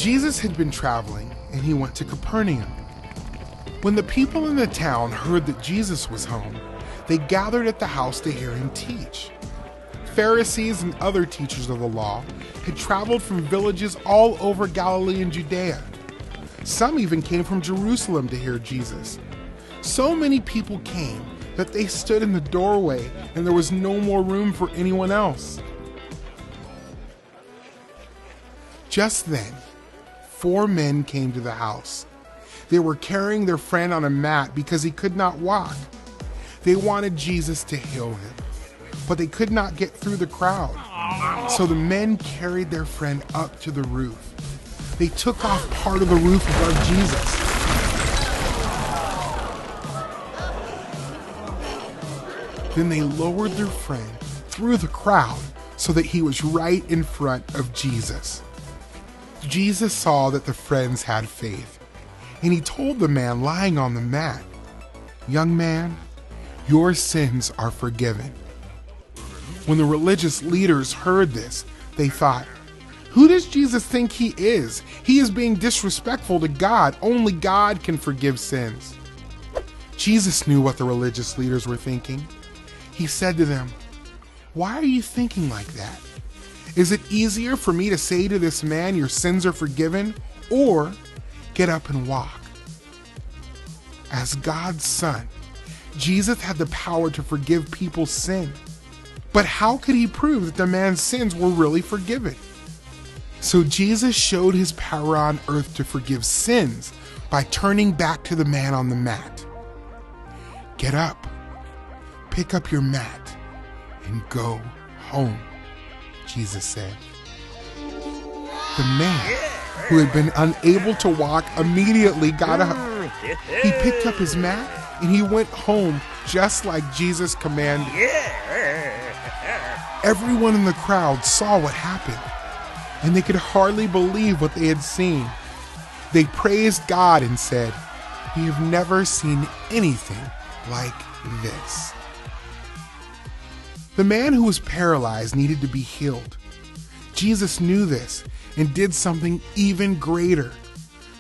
Jesus had been traveling, and he went to Capernaum. When the people in the town heard that Jesus was home, they gathered at the house to hear him teach. Pharisees and other teachers of the law had traveled from villages all over Galilee and Judea. Some even came from Jerusalem to hear Jesus. So many people came that they stood in the doorway and there was no more room for anyone else. Just then, 4 men came to the house. They were carrying their friend on a mat because he could not walk. They wanted Jesus to heal him, but they could not get through the crowd. So the men carried their friend up to the roof. They took off part of the roof above Jesus. Then they lowered their friend through the crowd so that he was right in front of Jesus. Jesus saw that the friends had faith, and he told the man lying on the mat, "Young man, your sins are forgiven." When the religious leaders heard this, they thought, "Who does Jesus think he is? He is being disrespectful to God. Only God can forgive sins." Jesus knew what the religious leaders were thinking. He said to them, "Why are you thinking like that? Is it easier for me to say to this man, 'Your sins are forgiven,' or 'Get up and walk'?" As God's Son, Jesus had the power to forgive people's sin. But how could he prove that the man's sins were really forgiven? So Jesus showed his power on earth to forgive sins by turning back to the man on the mat. "Get up, pick up your mat, and go home," Jesus said. The man, who had been unable to walk, immediately got up. He picked up his mat and he went home just like Jesus commanded. Everyone in the crowd saw what happened, and they could hardly believe what they had seen. They praised God and said, "We have never seen anything like this." The man who was paralyzed needed to be healed. Jesus knew this and did something even greater.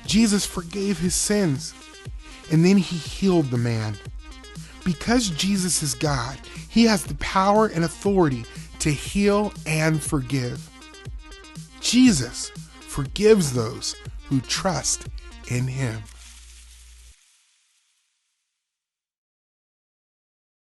Jesus forgave his sins, and then he healed the man. Because Jesus is God, he has the power and authority to heal and forgive. Jesus forgives those who trust in him.